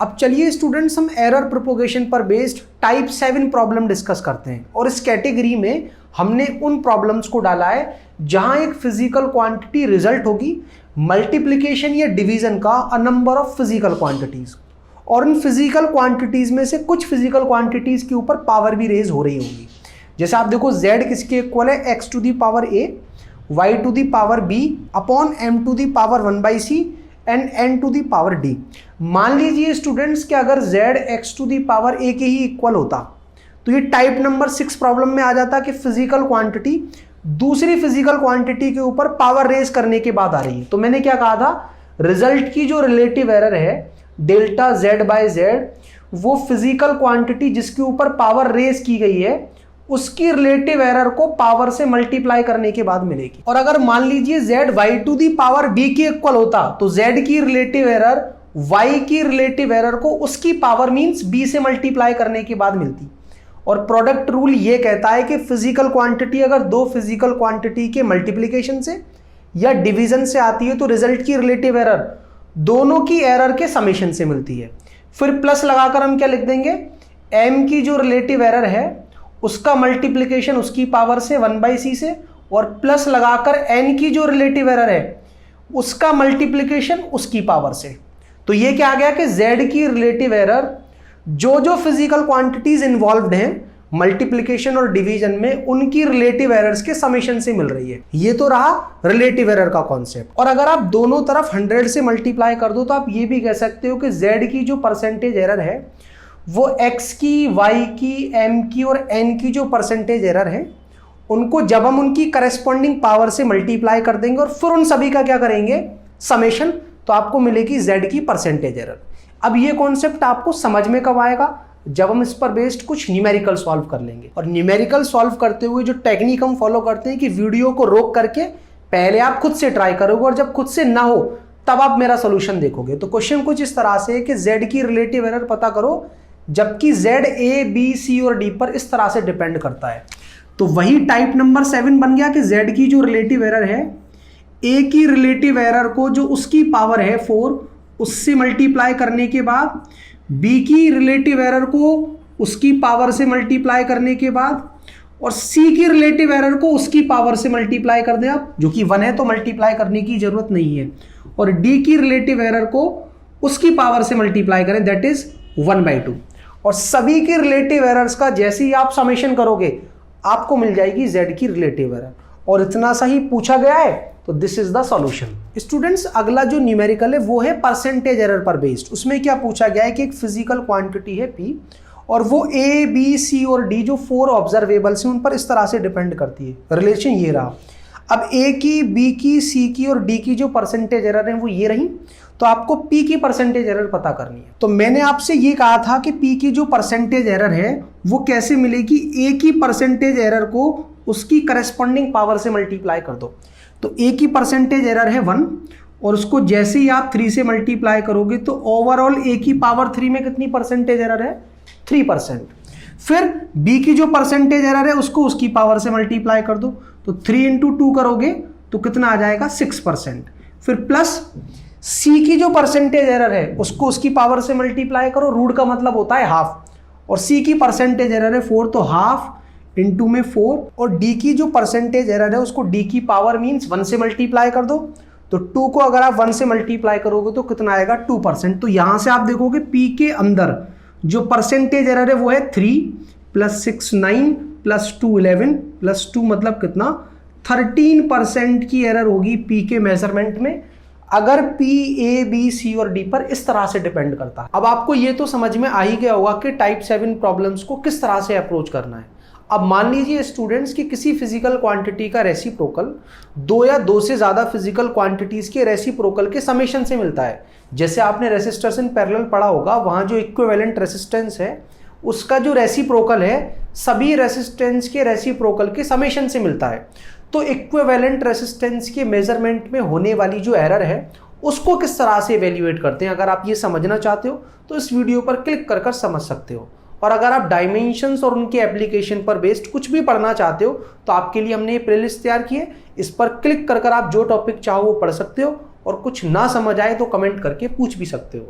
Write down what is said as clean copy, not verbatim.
अब चलिए स्टूडेंट्स हम एरर प्रोपोगेशन पर बेस्ड टाइप 7 प्रॉब्लम डिस्कस करते हैं। और इस कैटेगरी में हमने उन प्रॉब्लम्स को डाला है जहां एक फिजिकल क्वांटिटी रिजल्ट होगी मल्टीप्लिकेशन या डिवीजन का a number of physical quantities, और इन फिजिकल क्वांटिटीज में से कुछ फिजिकल क्वांटिटीज के ऊपर पावर भी रेज हो रही होगी। जैसे आप देखो z किसके इक्वल है, x to the power a, y to the power b upon m to the power 1/c and n to the power d। मान लीजिए स्टूडेंट्स कि अगर z x to the power a के ही equal होता तो ये type number 6 problem में आ जाता कि फिजिकल क्वांटिटी दूसरी फिजिकल क्वांटिटी के ऊपर पावर रेज करने के बाद आ रही है। तो मैंने क्या कहा था, रिजल्ट की जो रिलेटिव एरर है डेल्टा z बाय z, वो फिजिकल क्वांटिटी जिसके ऊपर पावर रेज की गई है उसकी रिलेटिव एरर को पावर से मल्टीप्लाई करने के बाद मिलेगी। और अगर मान लीजिए z y to the power b के इक्वल होता तो z की रिलेटिव एरर y की रिलेटिव एरर को उसकी पावर मींस b से मल्टीप्लाई करने के बाद मिलती। और प्रोडक्ट रूल ये कहता है कि फिजिकल क्वांटिटी अगर दो फिजिकल क्वांटिटी के मल्टीप्लिकेशन से या डिवीजन से आती है तो रिजल्ट की रिलेटिव एरर दोनों की एरर के समेशन से मिलती है। फिर प्लस लगाकर हम क्या लिख देंगे, m की जो रिलेटिव एरर है उसका मल्टीप्लिकेशन उसकी पावर से 1/c से, और प्लस लगाकर n की जो रिलेटिव एरर है उसका मल्टीप्लिकेशन उसकी पावर से। तो ये क्या आ गया कि z की रिलेटिव एरर जो फिजिकल क्वांटिटीज इन्वॉल्व्ड हैं मल्टीप्लिकेशन और डिवीजन में उनकी रिलेटिव एरर्स के समेशन से मिल रही है। ये तो रहा रिलेटिव एरर का कॉन्सेप्ट। और अगर आप दोनों तरफ 100 से मल्टीप्लाई कर दो तो आप ये भी कह सकते हो कि z की जो परसेंटेज एरर है वो x की, y की, m की और n की जो परसेंटेज एरर है उनको जब हम उनकी करस्पॉन्डिंग पावर से मल्टीप्लाई कर देंगे और फिर उन सभी का क्या करेंगे समेशन, तो आपको मिलेगी z की परसेंटेज एरर। अब ये कॉन्सेप्ट आपको समझ में कब आएगा, जब हम इस पर बेस्ड कुछ न्यूमेरिकल सॉल्व कर लेंगे। और न्यूमेरिकल सॉल्व करते हुए जो टेक्निक हम फॉलो करते हैं कि वीडियो को रोक करके पहले आप खुद से ट्राई करोगे और जब खुद से ना हो तब आप मेरा सोल्यूशन देखोगे। तो क्वेश्चन कुछ इस तरह से है कि z की रिलेटिव एरर पता करो जबकि z a b c और d पर इस तरह से डिपेंड करता है। तो वही टाइप नंबर 7 बन गया कि z की जो रिलेटिव एरर है a की रिलेटिव एरर को जो उसकी पावर है 4 उससे मल्टीप्लाई करने के बाद, b की रिलेटिव एरर को उसकी पावर से मल्टीप्लाई करने के बाद, और c की रिलेटिव एरर को उसकी पावर से मल्टीप्लाई कर दें आप, जो कि 1 है तो मल्टीप्लाई करने की जरूरत नहीं है, और d की रिलेटिव एरर को उसकी पावर से मल्टीप्लाई करें, दैट इज 1/2। और सभी के रिलेटिव एरर्स का जैसे ही आप समेशन करोगे आपको मिल जाएगी z की रिलेटिव एरर। और इतना सा ही पूछा गया है तो this is the solution. Students अगला जो न्यूमेरिकल है वो है परसेंटेज एरर पर बेस्ड। उसमें क्या पूछा गया है कि एक फिजिकल क्वांटिटी है p और वो a b c और d जो 4 ऑब्जर्वेबल्स हैं उन पर इस तरह से डिपेंड करती है। रिलेशन ये रहा। अब a की, b की, c की और d की जो परसेंटेज एरर है वो ये रही, तो आपको p की परसेंटेज एरर पता करनी है। तो मैंने आपसे ये कहा था कि p की जो परसेंटेज एरर है वो कैसे मिलेगी, a की परसेंटेज एरर को उसकी करस्पॉन्डिंग पावर से मल्टीप्लाई कर दो। तो a की परसेंटेज एरर है 1 और उसको जैसे ही आप 3 से मल्टीप्लाई करोगे तो ओवरऑल a की पावर 3 में कितनी परसेंटेज एरर है, 3%। फिर b की जो परसेंटेज एरर है उसको उसकी पावर से मल्टीप्लाई कर दो, तो 3 × 2 करोगे तो कितना आ जाएगा 6%। फिर प्लस c की जो परसेंटेज एरर है उसको उसकी पावर से मल्टीप्लाई करो, रूट का मतलब होता है हाफ, और c की परसेंटेज एरर है 4 तो हाफ इंटू में 4, और d की जो परसेंटेज एरर है उसको d की पावर मींस 1 से मल्टीप्लाई कर दो, तो 2 को अगर आप 1 से मल्टीप्लाई करोगे तो कितना आएगा 2%। तो यहां से आप देखोगे p के अंदर जो परसेंटेज एरर है वो है 3 + 6 9 + 2 11 + 2 मतलब कितना 13% की एरर होगी p के मेजरमेंट में अगर p a b c और d पर इस तरह से डिपेंड करता है। अब आपको ये तो समझ में आ ही गया होगा कि टाइप 7 प्रॉब्लम्स को किस तरह से अप्रोच करना है। अब मान लीजिए स्टूडेंट्स कि किसी फिजिकल क्वांटिटी का रेसिप्रोकल 2 या 2 से ज्यादा फिजिकल क्वांटिटीज के रेसिप्रोकल के समेशन से मिलता है। जैसे आपने रेसिस्टर्स इन पैरेलल पढ़ा होगा, वहां जो इक्विवेलेंट रेसिस्टेंस है उसका जो रेसिप्रोकल है सभी रेसिस्टेंस के रेसिप्रोकल के समेशन से मिलता है। तो इक्विवेलेंट रेसिस्टेंस के मेजरमेंट में होने वाली जो एरर है उसको किस तरह से इवेल्युएट करते हैं, अगर आप ये समझना चाहते हो तो इस वीडियो पर क्लिक कर समझ सकते हो। और अगर आप डायमेंशंस और उनके एप्लीकेशन पर बेस्ड कुछ भी पढ़ना चाहते हो तो आपके लिए हमने ये प्लेलिस्ट तैयार की है, इस पर क्लिक कर आप जो टॉपिक चाहो वो पढ़ सकते हो, और कुछ ना समझ आए तो कमेंट करके पूछ भी सकते हो।